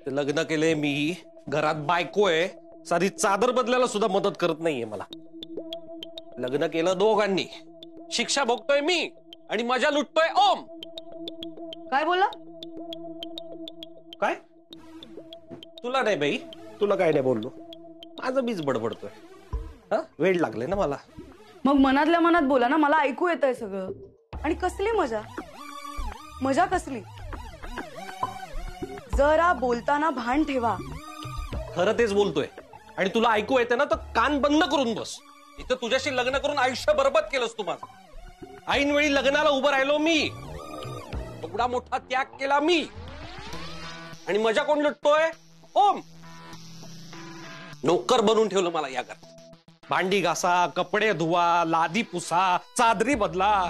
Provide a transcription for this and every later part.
लग्न केले मी, घरात बायको आहे, साधी चादर बदलायला सुद्धा मदत करत नाहीये मला. लग्न केलं दोघांनी, शिक्षा भोगतोय मी आणि मजा लुटतोय ओम. काय बोला? काय? तुला नाही बाई, तुला काय नाही बोललो, माझं बीज बडबडतोय. हा, वेळ लागले ना मला. मग मनातल्या मनात बोला ना, मला ऐकू येतंय सगळं. आणि कसली मजा? मजा कसली? जरा बोलताना भान ठेवा. खरं तेच बोलतोय आणि तुला ऐकू येते ना तर कान बंद करून बस. इथं तुझ्याशी लग्न करून आयुष्य बरबाद केलंस तू माझं. ऐनवेळी लग्नाला उभं राहिलो मी, एवढा मोठा त्याग केला मी, आणि मजा कोण लुटतोय? ओम. नोकर बनवून ठेवलं मला या घरात. भांडी घासा, कपडे धुवा, लादी पुसा, चादरी बदला.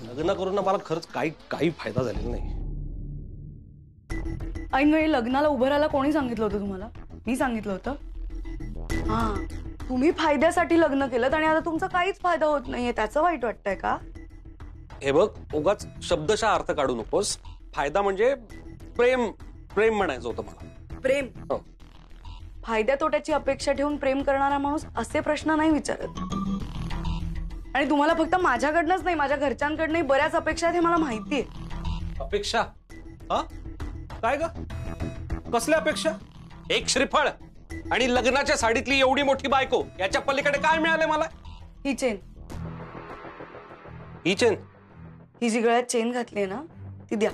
लग्न करून ना मला खरंच काही फायदा झालेला नाही. ऐनवेळी लग्नाला उभं राहायला कोणी सांगितलं होतं तुम्हाला? मी सांगितलं होतं? हा, तुम्ही फायद्यासाठी लग्न केलं आणि आता तुमचा काहीच फायदा होत नाहीये, त्याचं वाईट वाटतंय का? हे बघ, उगाच शब्दशः अर्थ काढू नकोस. फायदा म्हणजे प्रेम, प्रेम म्हणायचं होतं मला. प्रेम? हो. फायद्या तोट्याची अपेक्षा ठेवून प्रेम करणारा माणूस असे प्रश्न नाही विचारत. आणि तुम्हाला फक्त माझ्याकडनंच नाही, माझ्या घरच्यांकडनंही बऱ्याच अपेक्षा आहेत, हे मला माहितीये. अपेक्षा? हा, काय ग? कसल्या अपेक्षा? एक श्रीफळ आणि लग्नाच्या साडीतली एवढी मोठी बायको, याच्या पलीकडे काय मिळाले मला? ही चेन. ही चेन? ही जी गळ्यात चेन घातली ना, ती द्या.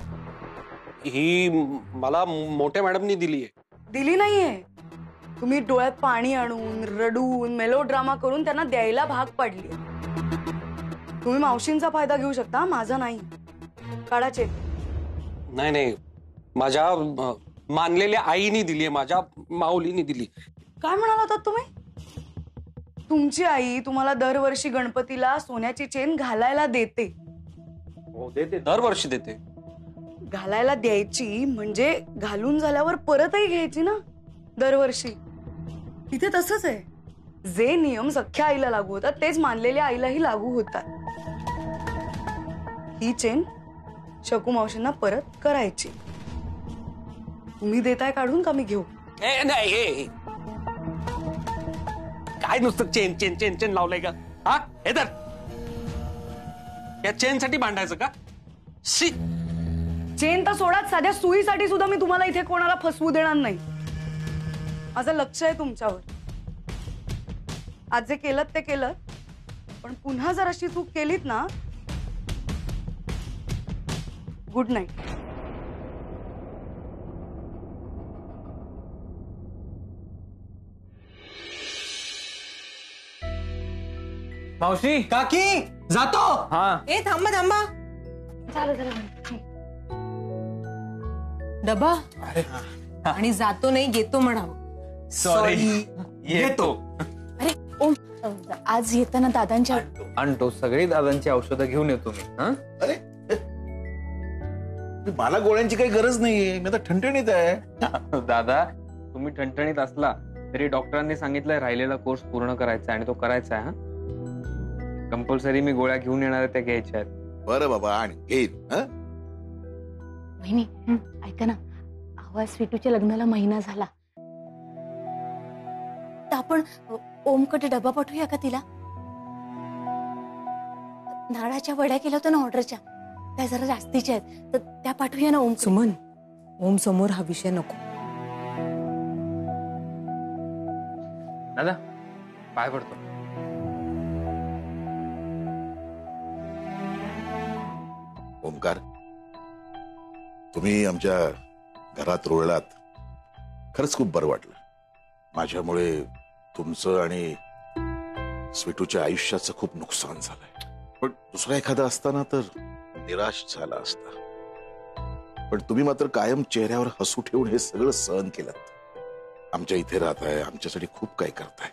ही मला मोठ्या मॅडमनी दिलीये. दिली नाहीये, तुम्ही डोळ्यात पाणी आणून रडून मेलोड्रामा करून त्यांना द्यायला भाग पाडली. तुम्ही मावशींचा फायदा घेऊ शकता, माझा नाही. काढा चेन. नाही नाही, माझ्या मानलेल्या आईनी दिलीये, माझ्या माऊलीनी दिली. काय म्हणाला होतात तुम्ही? तुमची आई तुम्हाला दरवर्षी गणपतीला सोन्याची चेन घालायला देते. हो देते, दरवर्षी देते. घालायला द्यायची म्हणजे घालून झाल्यावर परतही घ्यायची ना दरवर्षी. इथे तसंच आहे. जे नियम सख्या आईला लागू होतात तेच मानलेल्या आईलाही लागू होतात. ही चेन शकू मावशींना परत करायची. तुम्ही देताय काढून का मी घेऊ? नाही, काय नुसतं चेन चेन चेन चेन लावलंय का? हा, हे तर या चेन साठी भांडायचं का? शी. चेन तर सोडाच, साध्या सुईसाठी सुद्धा मी तुम्हाला इथे कोणाला फसवू देणार नाही. माझं लक्ष आहे तुमच्यावर. आज जे केलं ते केलं, पण पुन्हा जर अशी चूक केलीत ना, गुड नाईट. मावशी. काकी जातो. हा. ए थांबा थांबा. झालं. डबा आणि जातो नाही येतो म्हणावं. सॉरी, येतो. अरे ओम, आज येताना दादांच्या आणतो, सगळी दादांची औषधं घेऊन येतो मी. हा, अरे मला गोळ्यांची काही गरज नाहीये, मी आता ठणठणीत आहे. दादा तुम्ही ठणठणीत असला तरी डॉक्टरांनी सांगितलंय राहिलेला कोर्स पूर्ण करायचा आणि तो करायचा आहे. हा, कंपल्सरी मी गोळ्या घेऊन येणार आहे, त्या घ्यायच्या आहेत. बरं बाबा, आणि घेईन. वहिनी ऐका ना, आवाज स्वीटूच्या लग्नाला महिना झाला तर आपण ओमकडे डबा पाठवूया का तिला? नारळाच्या वड्या केल्या होत्या ना ऑर्डरच्या, त्या जरा जास्तीच्या आहेत, तर त्या पाठवूया ना ओम. सुमन, ओम समोर हा विषय नको. दादा पाय पडतो. ओमकार, तुम्ही आमच्या घरात रुळलात, खरंच खूप बरं वाटलं. माझ्यामुळे तुमचं आणि स्वीटूच्या आयुष्याचं खूप नुकसान झालंय. पण दुसरा एखादा असताना तर निराश झाला असता. पण तुम्ही मात्र कायम चेहऱ्यावर हसू ठेवून हे सगळं सहन केलं. आमच्या इथे राहताय, आमच्यासाठी खूप काही करताय.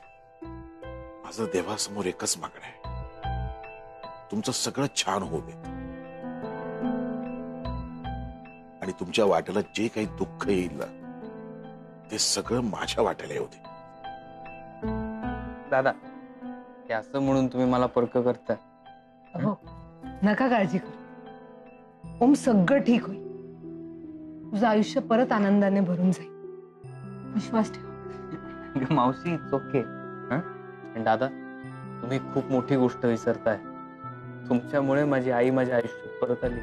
माझं देवासमोर एकच मागणं आहे, तुमचं सगळं छान होऊ दे. आणि तुमच्या वाट्याला जे काही दुःख येईल ना, ते सगळं माझ्या वाट्याला येऊ दे. दादा हे असं म्हणून तुम्ही मला परक करताय? हो, नका काळजी करू. ओम, सगळं ठीक होईल. तुझं आयुष्य परत आनंदाने भरून जाईल. विश्वास ठेव. मावशी इट्स ओके. आणि दादा, तुम्ही खूप मोठी गोष्ट विसरताय. तुमच्यामुळे माझी आई माझ्या आयुष्यात परत आली.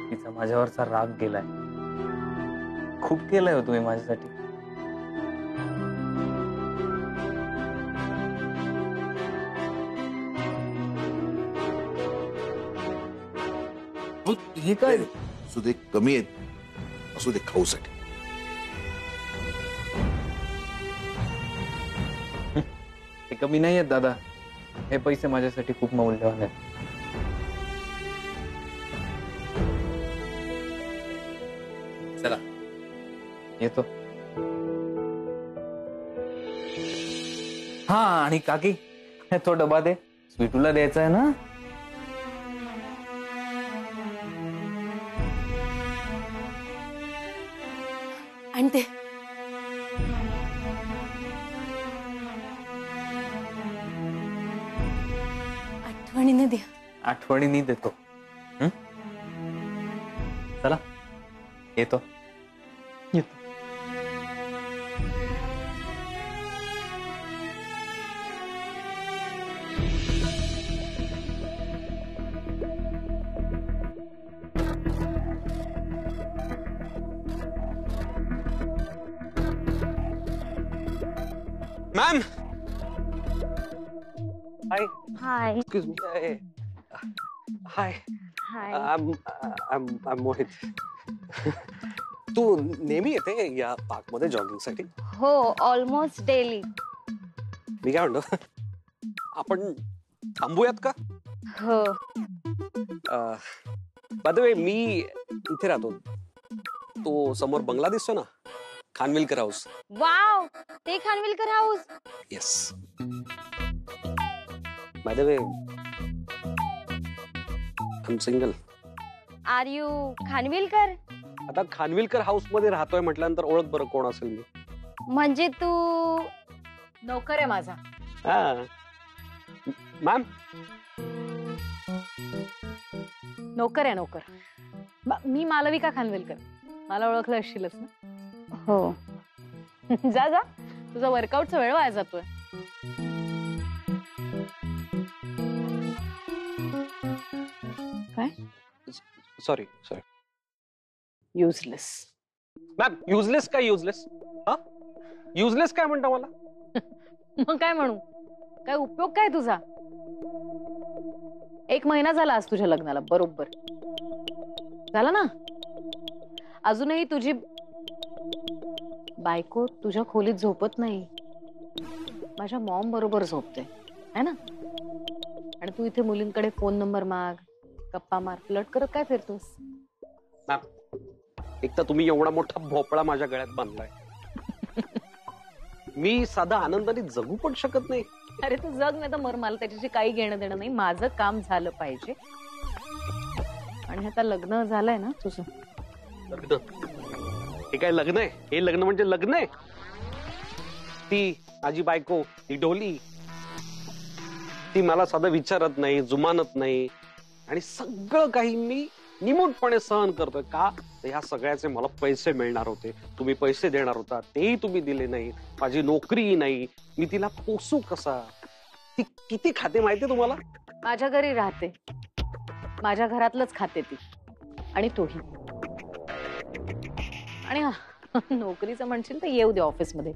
तिचा माझ्यावरचा राग गेलाय. खूप केलंय हो तुम्ही माझ्यासाठी. हे काय असू दे, कमी आहेत असू दे, खाऊसाठी. हे कमी नाही आहेत दादा. हे पैसे माझ्यासाठी खूप मौल्यवान आहेत. चला येतो. हा, आणि काकी तो डबा दे, स्वीटूला द्यायचा आहे ना. आणि ते आठवणीने द्या. आठवणीने देतो. चला येतो. Ma'am, hi. Hi. Excuse me. Hi. Hi. I'm Mohit. तू नेहमी येते या पार्क मध्ये जॉगिंग साठी? हो, ऑलमोस्ट डेली. मी काय म्हणतो, आपण थांबूयात का? हो. बाय द वे, मी इथे राहतो. तो समोर बंगला दिसतो ना, खानविलकर हाऊस. वाव, ते Khanwilkar house. Yes. By the way, I am single. Are you Khanwilkar? आता खानविलकर हाऊस मध्ये राहतोय म्हटल्यानंतर ओळख बरं कोण असेल मी. म्हणजे तू नोकर आहे माझा. हा. मॅम, नोकर आहे, नोकर. मी मालविका खानविलकर. मला ओळखलं असशीलच ना. हो. जा जा, तुझा वर्कआउटचा वेळ वाया जातोय. काय? सॉरी. युजलेस. मॅम, युजलेस काय युजलेस? हा, युजलेस काय म्हणता मला? मग काय म्हणू? काय उपयोग काय तुझा? 1 महिना झाला आज तुझ्या लग्नाला. बरोबर झाला ना. अजूनही तुझी बायको तुझ्या खोलीत झोपत नाही, माझ्या मॉम बरोबर झोपते है ना. आणि तू इथे मुलींकडे फोन नंबर माग, गप्पा मार, फ्लर्ट करत काय फिरतोस? मॅम, एक तर तुम्ही एवढा मोठा भोपळा माझ्या गळ्यात बांधलाय. मी साधा आनंदाने जगू पण शकत नाही. अरे तू जग नाही तर मर, मला त्याच्याशी काही घेणं देणं नाही. माझं काम झालं पाहिजे. आणि आता लग्न झालंय ना तुझं. लग्न? हे काय लग्न आहे? हे लग्न म्हणजे लग्न आहे? ती माझी बायको, ती डोली, ती मला साधं विचारत नाही, जुमानत नाही, आणि सगळं काही मी निमूटपणे सहन करतोय. का? ह्या सगळ्याचे मला पैसे मिळणार होते, तुम्ही पैसे देणार होता, तेही तुम्ही दिले नाही. माझी नोकरी नाही, मी तिला पोसू कसा? ती किती खाते माहितीये तुम्हाला? माझ्या घरी राहते, माझ्या घरातलंच खाते ती, आणि तोही. आणि नोकरीचं म्हणशील तर येऊ दे ऑफिसमध्ये.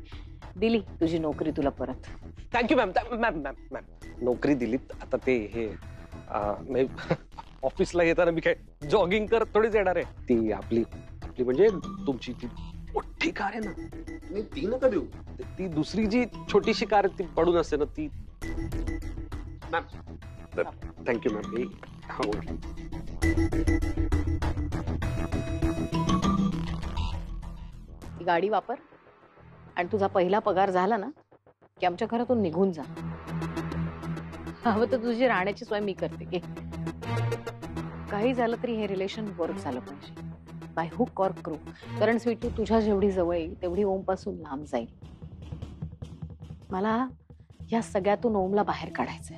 दिली तुझी नोकरी तुला परत. Thank you ma'am. मॅम, नोकरी दिलीत. आता ते हे ऑफिसला येताना मी काय जॉगिंग करत थोडीच येणार आहे. ती आपली म्हणजे तुमची ती मोठी कार आहे ना, नाही ती नका देऊ. ती दुसरी जी छोटीशी कार ती पडून असते ना, ती. Ma'am, thank you ma'am. ही गाडी वापर, आणि तुझा पहिला पगार झाला ना की आमच्या घरातून निघून जा. हवं तर तुझी राहण्याची सोय मी करते की. काही झालं तरी हे रिलेशन वर्क झालं पाहिजे, बाय हुक ऑर क्रू. कारण स्वीटू तुझ्या जेवढी जवळ येईल तेवढी ओम पासून लांब जाईल. मला या सगळ्यातून ओमला बाहेर काढायचंय.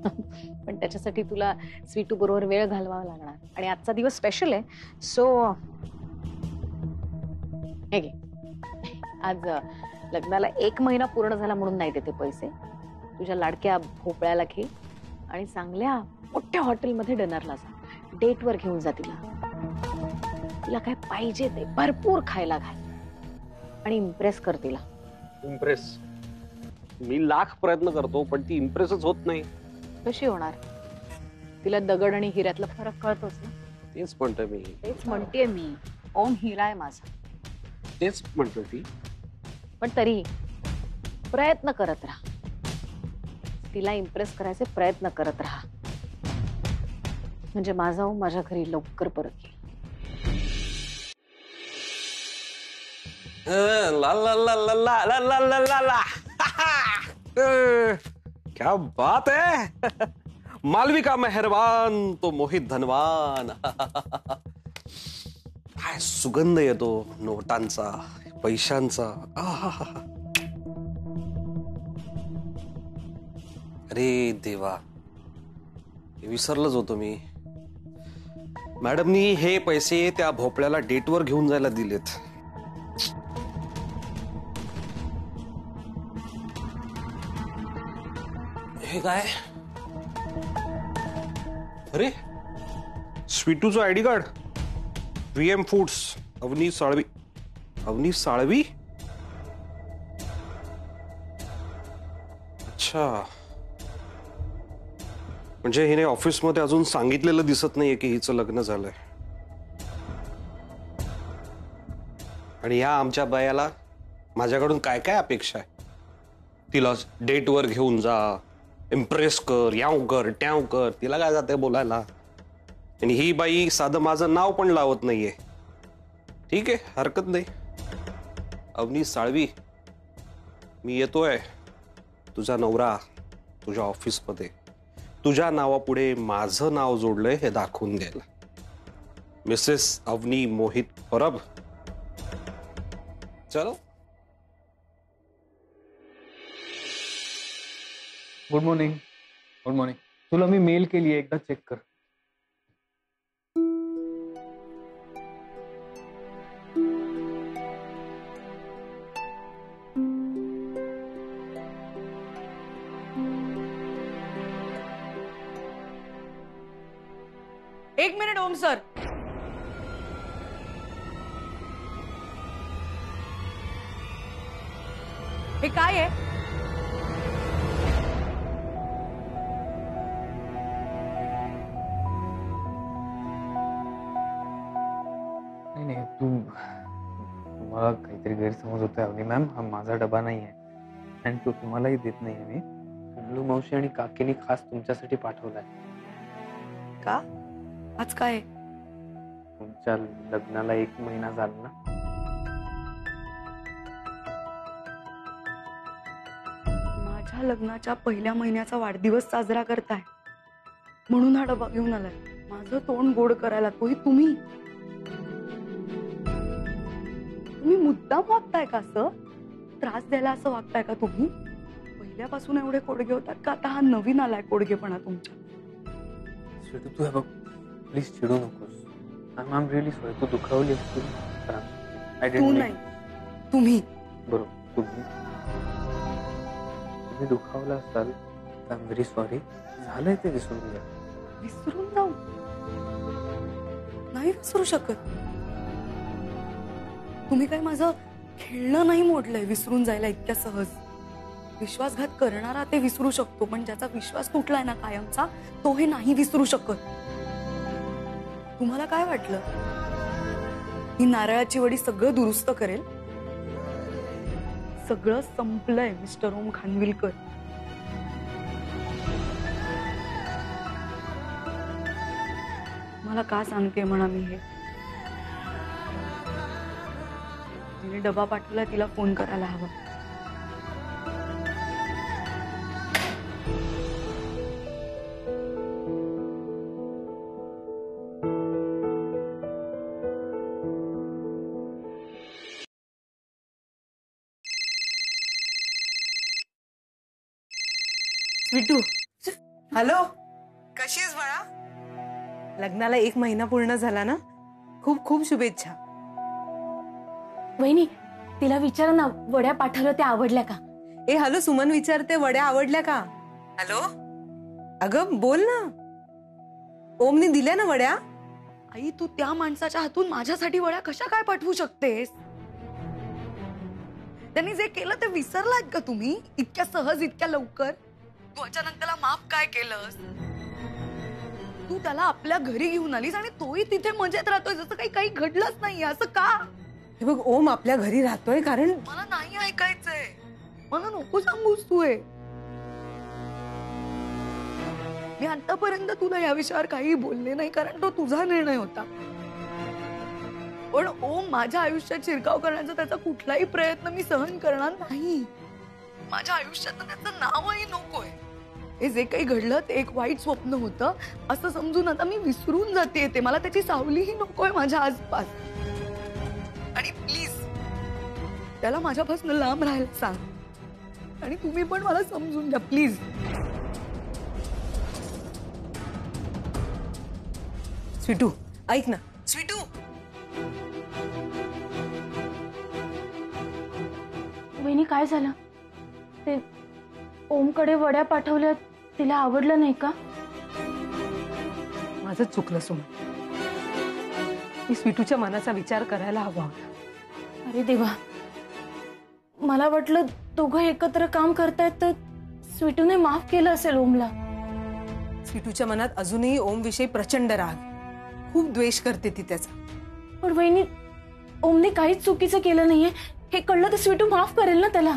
पण त्याच्यासाठी तुला स्वीटू बरोबर वेळ घालवावा लागणार आणि आजचा दिवस स्पेशल आहे सो हे घे आज लग्नाला 1 महिना पूर्ण झाला म्हणून नाही देते पैसे तुझ्या लाडक्या भोपळ्याला घे आणि चांगल्या मोठ्या हॉटेलमध्ये डिनरला जा डेटवर घेऊन जा तिला काय पाहिजे ते भरपूर खायला घाल आणि इम्प्रेस कर तिला इम्प्रेस मी लाख प्रयत्न करतो पण ती इम्प्रेसच होत नाही. कशी होणार तिला दगड आणि हिऱ्यातला फरक कळतोच ना. तेच म्हणतोय मी. तेच म्हणतेय मी ओम हिरा आहे माझा. तेच म्हणतोय ती. पण तरी प्रयत्न करत राहा तिला इम्प्रेस करायचे प्रयत्न करत राहा म्हणजे माझा ओम माझ्या घरी लवकर परत येईल. ला ला ला ला ला ला ला ला ला ला क्या बात है मालविका मेहरबान तो मोहित धनवान काय सुगंध येतो नोटांचा पैशांचा अरे देवा विसरलंच होतो मी. मॅडमनी हे पैसे त्या भोपळ्याला डेटवर घेऊन जायला दिलेत. हे काय अरे स्वीटूचं ID card VM foods Avnish Salvi. Avnish Salvi अच्छा म्हणजे हिने ऑफिसमध्ये अजून सांगितलेलं दिसत नाहीये की हिचं लग्न झालंय आणि या आमच्या बायाला माझ्याकडून काय काय अपेक्षा आहे. तिला डेटवर घेऊन जा इम्प्रेस कर याव कर ट्याव कर तिला काय जाते बोलायला आणि ही बाई साधं माझं नाव पण लावत नाहीये. ठीक आहे हरकत नाही. अवनीश साळवी मी येतोय तुझा नवरा तुझ्या ऑफिसमध्ये तुझ्या नावापुढे माझं नाव जोडलंय हे दाखवून द्यायला. मिसेस अवनी मोहित परब. चलो गुड मॉर्निंग. Good morning. तुला मी मेल केली एकदा चेक कर. एक मिनिट ओम सर. हे काय आहे? नाही तुम्हाला काहीतरी गैरसमज होतोय अवनी मॅम. हा माझा डबा नाही आहे आणि तो तुम्हालाही देत नाहीये मी. अमलू मावशी आणि काकीने खास तुमच्यासाठी पाठवलाय. का आज काय? तुमच्या लग्नाला 1 महिना झाला ना. माझ्या लग्नाच्या पहिल्या महिन्याचा वाढदिवस साजरा करताय म्हणून हा डबा घेऊन आलाय. माझं तोंड गोड करायला तोही तुम्ही मुद्दाम वागताय का? असं त्रास द्यायला असं वागताय का तुम्ही? पहिल्यापासून एवढे कोडगे होतात का आता हा नवीन आलाय कोडगेपणा तुमच्या? स्वीटू तू हे बघ प्लीज चिडू नकोस. I am really sorry. तू दुखावली असतील. तू नाही तुम्ही. बरोबर तुम्ही दुखावला असाल तर आय एम व्हेरी सॉरी. झालंय ते विसरून घ्या. विसरून जाऊ नाही विसरू शकत. तुम्ही काय माझं खेळणं नाही मोडलंय विसरून जायला इतक्या सहज. विश्वासघात करणारा ते विसरू शकतो पण ज्याचा विश्वास तुटलाय ना कायमचा तो हे नाही विसरू शकत. तुम्हाला काय वाटलं ही नारळाची वडी सगळं दुरुस्त करेल? सगळं संपलंय मिस्टर ओम खानविलकर. मला का सांगते म्हणा मी हे? तिने डबा पाठवला तिला फोन करायला हवा. स्वीटू हॅलो, कशी आहेस बाळा? लग्नाला 1 महिना पूर्ण झाला ना. खूप खूप शुभेच्छा. वहिनी तिला विचारा ना, वड्या पाठवल्या त्या आवडल्या का? हॅलो, सुमन विचारते वड्या आवडल्या का? हॅलो, अगं बोल ना. ओमनी दिल्या ना वड्या? आई तू त्या माणसाच्या हातून माझ्यासाठी वड्या कशा काय पाठवू शकतेस? त्यांनी जे केलं ते विसरलात का तुम्ही इतक्या सहज, इतक्या लवकर? तू अचानक त्याला माफ काय केलंस? तू त्याला आपल्या घरी घेऊन आलीस आणि तोही तिथे मजेत राहतोय जसं काही घडलंच नाही. असं का? हे बघ, ओम आपल्या घरी राहतोय कारण मला नाही ऐकायचंय. मला नको सांगूस तू हे. मी आतापर्यंत तुला या विषयावर काही बोलले नाही कारण तो तुझा निर्णय होता. पण ओम माझ्या आयुष्यात शिरकाव करण्याचा त्याचा कुठलाही प्रयत्न मी सहन करणार नाही. माझ्या आयुष्यात त्याचं नावही नकोय. हे जे काही घडलं ते एक वाईट स्वप्न होतं असं समजून आता मी विसरून जाते. ते मला त्याची सावलीही नकोय माझ्या आसपास. आणि प्लीज त्याला माझ्यापासून लांब राहायला सांग. आणि तुम्ही पण मला समजून घ्या प्लीज. स्वीटू ऐक ना. स्वीटू, वहिनी काय झालं? ते ओमकडे वड्या पाठवल्या, तिला आवडलं नाही का? माझं चुकलं सुमन. मी स्वीटूच्या मनाचा विचार करायला हवा होता. अरे देवा, मला वाटलं दोघं एकत्र काम करतायत तर स्वीटूने माफ केलं असेल ओमला. स्वीटूच्या मनात अजूनही ओम विषयी प्रचंड राग, खूप द्वेष करते ती त्याचा. पण वहिनी, ओमने काहीच चुकीचं केलं नाहीये हे कळलं तर स्वीटू माफ करेल ना त्याला.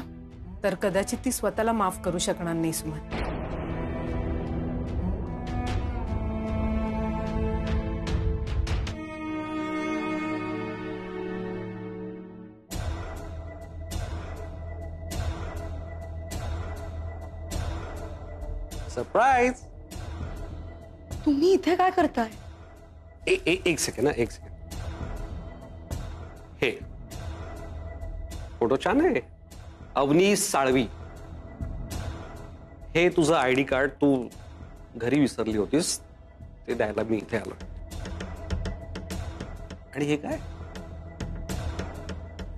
तर कदाचित ती स्वतःला माफ करू शकणार नाही सुमन. सरप्राईज. तुम्ही इथे काय करताय? एक सेकंड ना, एक सेकंड. हे फोटो छान आहे. अवनीश साळवी. हे तुझं आयडी कार्ड तू घरी विसरली होतीस ते द्यायला मी इथे आलो. आणि हे काय?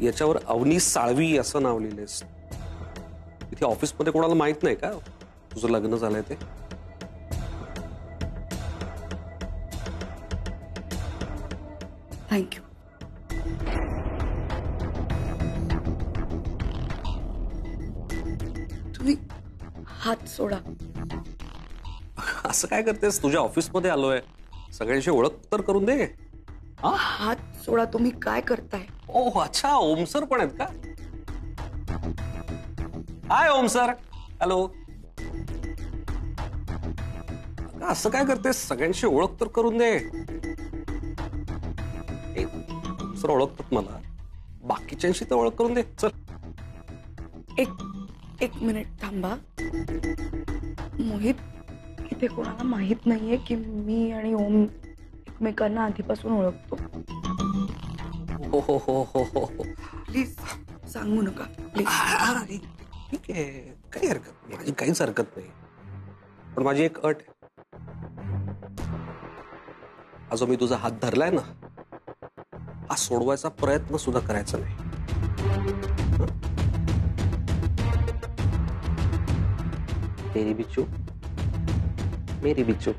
याच्यावर अवनीश साळवी असं नाव लिहिलंयस. इथे ऑफिसमध्ये कोणाला माहित नाही का तुझं लग्न झालंय ते? थँक्यू. तुम्ही हात सोडा. असं काय करतेस? तुझ्या ऑफिसमध्ये आलोय, सगळ्यांशी ओळख तर करून दे. हात सोडा. तुम्ही काय करताय? ओह अच्छा, ओम सर पण आहेत का? हाय ओम सर. हॅलो. असं काय करतेस? सगळ्यांशी ओळख तर करून दे. सर ओळखतात मला, बाकीच्यांशी तर ओळख करून दे. चल. एक मिनिट थांबा. मोहित, इथे कोणाला माहित नाहीये की मी आणि ओम एकमेकांना आधीपासून ओळखतो. हो हो हो हो हो. प्लीज सांगू नका प्लीज. ठीक आहे, काही हरकत नाही, माझी काहीच हरकत नाही. पण माझी एक अट आहे. हा जो मी तुझा हात धरलाय ना, हा सोडवायचा प्रयत्न सुद्धा करायचा नाही. तेरी भी चूक, मेरी भी चूक.